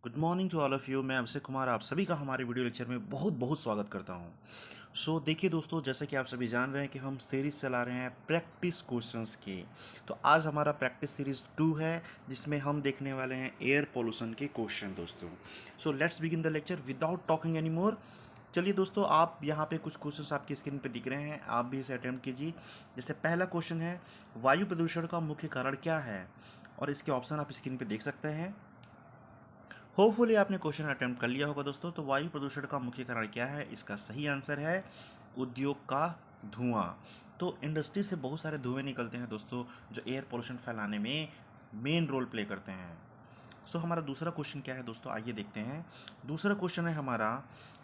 Good morning to all of you. मैं अभिषेक कुमार आप सभी का हमारे वीडियो लेक्चर में बहुत बहुत स्वागत करता हूं। देखिए दोस्तों, जैसे कि आप सभी जान रहे हैं कि हम सीरीज़ चला रहे हैं प्रैक्टिस क्वेश्चंस की। तो आज हमारा प्रैक्टिस सीरीज़ 2 है, जिसमें हम देखने वाले हैं एयर पोल्यूशन के क्वेश्चन दोस्तों। Let's begin the lecture without talking any more. चलिए दोस्तों, आप यहाँ पे कुछ क्वेश्चंस आपकी स्क्रीन पे दिख रहे हैं, आप भी इसे अटेम्प्ट कीजिए। जैसे पहला क्वेश्चन है, वायु प्रदूषण का मुख्य कारण क्या है? और इसके ऑप्शन आप स्क्रीन पे देख सकते हैं। होपफुली आपने क्वेश्चन अटेम्प्ट कर लिया होगा दोस्तों। तो वायु प्रदूषण का मुख्य कारण क्या है? इसका सही आंसर है उद्योग का धुआं। तो इंडस्ट्री से बहुत सारे धुएं निकलते हैं दोस्तों, जो एयर पोल्यूशन फैलाने में मेन रोल प्ले करते हैं। हमारा दूसरा क्वेश्चन क्या है दोस्तों, आइए देखते हैं। दूसरा क्वेश्चन है हमारा,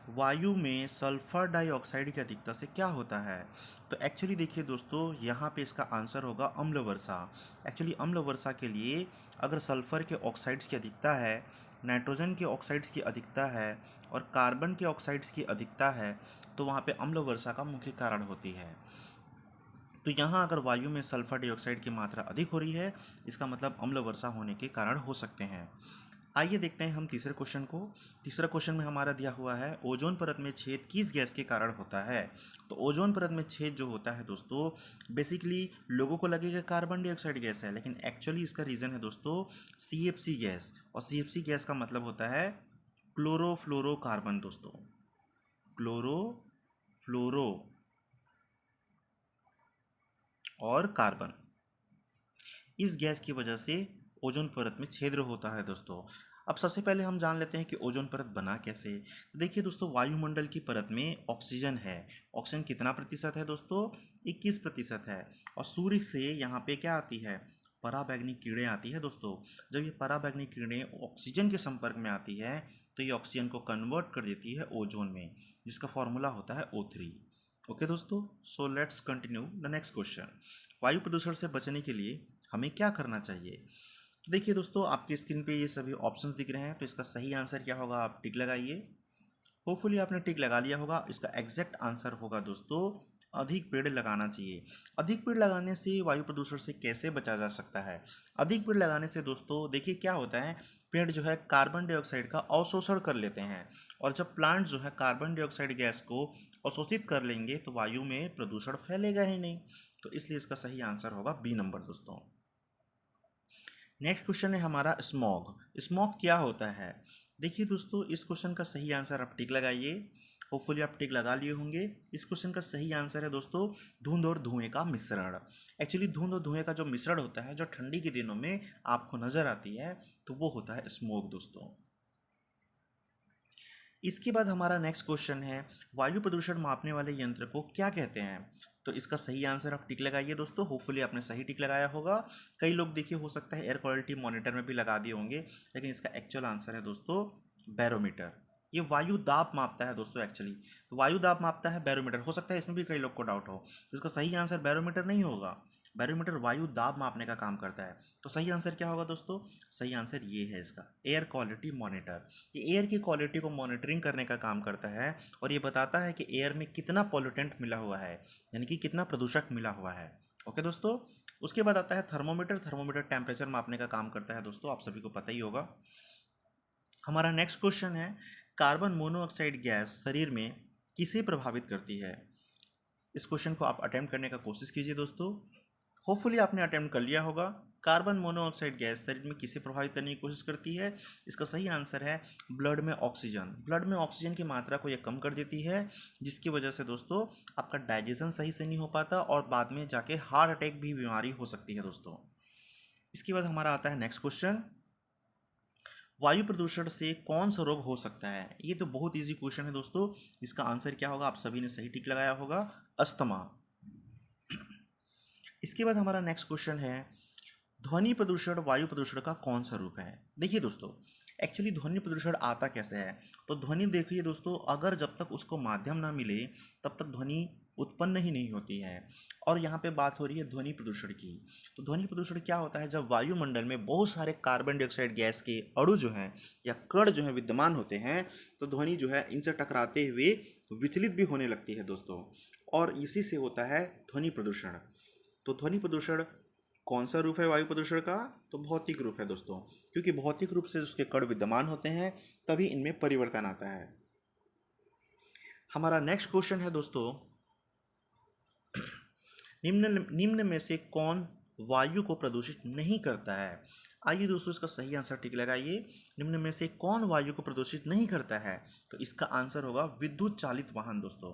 वायु में सल्फर डाइऑक्साइड की अधिकता से क्या होता है? तो एक्चुअली देखिए दोस्तों, यहाँ पे इसका आंसर होगा अम्ल वर्षा। एक्चुअली अम्ल वर्षा के लिए अगर सल्फर के ऑक्साइड्स की अधिकता है, नाइट्रोजन के ऑक्साइड्स की अधिकता है और कार्बन के ऑक्साइड्स की अधिकता है, तो वहाँ पे अम्ल वर्षा का मुख्य कारण होती है। तो यहाँ अगर वायु में सल्फर डाइऑक्साइड की मात्रा अधिक हो रही है, इसका मतलब अम्ल वर्षा होने के कारण हो सकते हैं। आइए देखते हैं हम तीसरे क्वेश्चन को। तीसरा क्वेश्चन में हमारा दिया हुआ है, ओजोन परत में छेद किस गैस के कारण होता है? तो ओजोन परत में छेद जो होता है दोस्तों, बेसिकली लोगों को लगेगा कार्बन डाइऑक्साइड गैस है, लेकिन एक्चुअली इसका रीज़न है दोस्तों CFC गैस। और CFC गैस का मतलब होता है क्लोरोफ्लोरोकार्बन दोस्तों, क्लोरोफ्लोरो और कार्बन। इस गैस की वजह से ओजोन परत में छिद्र होता है दोस्तों। अब सबसे पहले हम जान लेते हैं कि ओजोन परत बना कैसे। तो देखिए दोस्तों, वायुमंडल की परत में ऑक्सीजन है। ऑक्सीजन कितना प्रतिशत है दोस्तों? 21% है। और सूर्य से यहाँ पे क्या आती है? पराबैंगनी किरणें आती है दोस्तों। जब ये पराबैंगनी किरणें ऑक्सीजन के संपर्क में आती है, तो ये ऑक्सीजन को कन्वर्ट कर देती है ओजोन में, जिसका फॉर्मूला होता है O3। ओके दोस्तों, let's continue the next question. वायु प्रदूषण से बचने के लिए हमें क्या करना चाहिए? तो देखिए दोस्तों, आपकी स्क्रीन पे ये सभी ऑप्शंस दिख रहे हैं। तो इसका सही आंसर क्या होगा, आप टिक लगाइए। होपफुली आपने टिक लगा लिया होगा। इसका एग्जैक्ट आंसर होगा दोस्तों, अधिक पेड़ लगाना चाहिए। अधिक पेड़ लगाने से वायु प्रदूषण से कैसे बचा जा सकता है? अधिक पेड़ लगाने से दोस्तों देखिए क्या होता है, पेड़ जो है कार्बन डाइऑक्साइड का अवशोषण कर लेते हैं। और जब प्लांट जो है कार्बन डाइऑक्साइड गैस को अवशोषित कर लेंगे, तो वायु में प्रदूषण फैलेगा ही नहीं। तो इसलिए इसका सही आंसर होगा बी नंबर दोस्तों। नेक्स्ट क्वेश्चन है हमारा, स्मॉग। स्मॉग क्या होता है? देखिए दोस्तों, इस क्वेश्चन का सही आंसर आप टिक लगाइए। होपफुली आप टिक लगा लिए होंगे। इस क्वेश्चन का सही आंसर है दोस्तों, धुंध और धुएं का मिश्रण। एक्चुअली धुंध और धुएं का जो मिश्रण होता है, जो ठंडी के दिनों में आपको नजर आती है, तो वो होता है स्मोक दोस्तों। इसके बाद हमारा नेक्स्ट क्वेश्चन है, वायु प्रदूषण मापने वाले यंत्र को क्या कहते हैं? तो इसका सही आंसर आप टिक लगाइए दोस्तों। होपफुली आपने सही टिक लगाया होगा। कई लोग देखिए हो सकता है एयर क्वालिटी मॉनिटर में भी लगा दिए होंगे, लेकिन इसका एक्चुअल आंसर है दोस्तों बैरोमीटर। ये वायु दाब मापता है दोस्तों एक्चुअली। तो वायु दाब मापता है बैरोमीटर। हो सकता है इसमें भी कई लोग को डाउट हो, तो इसका सही आंसर बैरोमीटर नहीं होगा। बैरोमीटर वायु दाब मापने का काम करता है। तो सही आंसर क्या होगा दोस्तों? सही आंसर ये है इसका, एयर क्वालिटी मॉनिटर। ये एयर की क्वालिटी को मॉनिटरिंग करने का काम करता है, और ये बताता है कि एयर में कितना पॉल्यूटेंट मिला हुआ है, यानी कि कितना प्रदूषक मिला हुआ है। ओके दोस्तों, उसके बाद आता है थर्मोमीटर। थर्मोमीटर टेम्परेचर मापने का काम करता है दोस्तों, आप सभी को पता ही होगा। हमारा नेक्स्ट क्वेश्चन है, कार्बन मोनोऑक्साइड गैस शरीर में किसे प्रभावित करती है? इस क्वेश्चन को आप अटेम्प्ट करने का कोशिश कीजिए दोस्तों। होपफुली आपने अटेम्प्ट कर लिया होगा। कार्बन मोनोऑक्साइड गैस शरीर में किसे प्रभावित करने की कोशिश करती है? इसका सही आंसर है ब्लड में ऑक्सीजन। ब्लड में ऑक्सीजन की मात्रा को यह कम कर देती है, जिसकी वजह से दोस्तों आपका डाइजेशन सही से नहीं हो पाता, और बाद में जाके हार्ट अटैक भी बीमारी हो सकती है दोस्तों। इसके बाद हमारा आता है नेक्स्ट क्वेश्चन, वायु प्रदूषण से कौन सा रोग हो सकता है? ये तो बहुत इजी क्वेश्चन है दोस्तों। इसका आंसर क्या होगा, आप सभी ने सही टिक लगाया होगा, अस्थमा। इसके बाद हमारा नेक्स्ट क्वेश्चन है, ध्वनि प्रदूषण वायु प्रदूषण का कौन सा रूप है? देखिए दोस्तों, एक्चुअली ध्वनि प्रदूषण आता कैसे है? तो ध्वनि देखिए दोस्तों, अगर जब तक उसको माध्यम ना मिले, तब तक ध्वनि उत्पन्न ही नहीं होती है। और यहाँ पे बात हो रही है ध्वनि प्रदूषण की। तो ध्वनि प्रदूषण क्या होता है, जब वायुमंडल में बहुत सारे कार्बन डाइऑक्साइड गैस के अणु जो हैं या कण जो हैं विद्यमान होते हैं, तो ध्वनि जो है इनसे टकराते हुए विचलित भी होने लगती है दोस्तों। और इसी से होता है ध्वनि प्रदूषण। तो ध्वनि प्रदूषण कौन सा रूप है वायु प्रदूषण का? तो भौतिक रूप है दोस्तों, क्योंकि भौतिक रूप से उसके कण विद्यमान होते हैं तभी इनमें परिवर्तन आता है। हमारा नेक्स्ट क्वेश्चन है दोस्तों, निम्न में से कौन वायु को प्रदूषित नहीं करता है? आइए दोस्तों इसका सही आंसर टिक लगाइए। निम्न में से कौन वायु को प्रदूषित नहीं करता है? तो इसका आंसर होगा विद्युत चालित वाहन दोस्तों।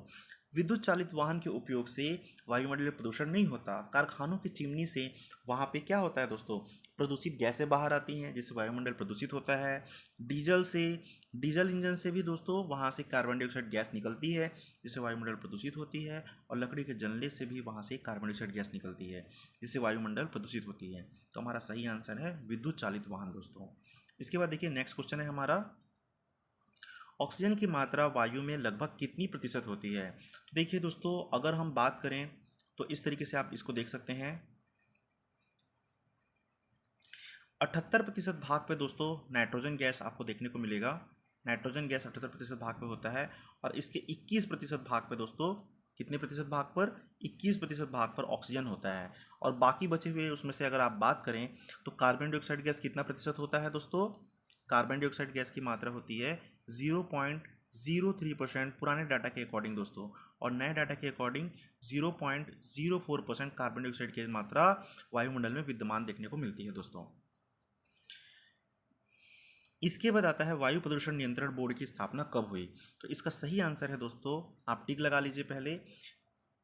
विद्युत चालित वाहन के उपयोग से वायुमंडलीय प्रदूषण नहीं होता। कारखानों की चिमनी से वहाँ पे क्या होता है दोस्तों, प्रदूषित गैसें बाहर आती हैं जिससे वायुमंडल प्रदूषित होता है। डीजल इंजन से भी दोस्तों वहाँ से कार्बन डाइऑक्साइड गैस निकलती है जिससे वायुमंडल प्रदूषित होती है। और लकड़ी के जलने से भी वहाँ से कार्बन डाइऑक्साइड गैस निकलती है जिससे वायुमंडल प्रदूषित होती है। तो हमारा सही आंसर है विद्युत चालित वाहन दोस्तों। इसके बाद देखिए नेक्स्ट क्वेश्चन है हमारा, ऑक्सीजन की मात्रा वायु में लगभग कितनी प्रतिशत होती है? तो देखिए दोस्तों अगर हम बात करें तो इस तरीके से आप इसको देख सकते हैं, 78% भाग पे दोस्तों नाइट्रोजन गैस आपको देखने को मिलेगा। नाइट्रोजन गैस 78% भाग पे होता है। और इसके 21% भाग पे दोस्तों, कितने प्रतिशत भाग पर? 21% भाग पर ऑक्सीजन होता है। और बाकी बचे हुए उसमें से अगर आप बात करें तो कार्बन डाइऑक्साइड गैस कितना प्रतिशत होता है दोस्तों? कार्बन डाइऑक्साइड गैस की मात्रा होती है 0.03% पुराने डाटा के अकॉर्डिंग दोस्तों। और नए डाटा के अकॉर्डिंग 0.04% कार्बन डाइऑक्साइड की मात्रा वायुमंडल में विद्यमान देखने को मिलती है दोस्तों। इसके बाद आता है वायु प्रदूषण नियंत्रण बोर्ड की स्थापना कब हुई? तो इसका सही आंसर है दोस्तों, आप टिक लगा लीजिए पहले,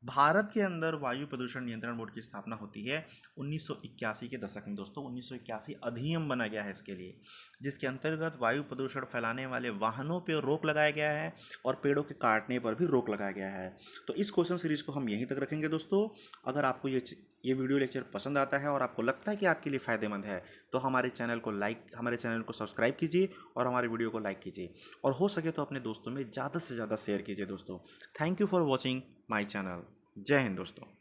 भारत के अंदर वायु प्रदूषण नियंत्रण बोर्ड की स्थापना होती है 1981 के दशक में दोस्तों। 1981 अधिनियम बना गया है इसके लिए, जिसके अंतर्गत वायु प्रदूषण फैलाने वाले वाहनों पर रोक लगाया गया है और पेड़ों के काटने पर भी रोक लगाया गया है। तो इस क्वेश्चन सीरीज को हम यहीं तक रखेंगे दोस्तों। अगर आपको ये वीडियो लेक्चर पसंद आता है और आपको लगता है कि आपके लिए फ़ायदेमंद है तो हमारे चैनल को सब्सक्राइब कीजिए और हमारे वीडियो को लाइक कीजिए, और हो सके तो अपने दोस्तों में ज़्यादा से ज़्यादा शेयर कीजिए दोस्तों। Thank you for watching my channel. जय हिंद दोस्तों।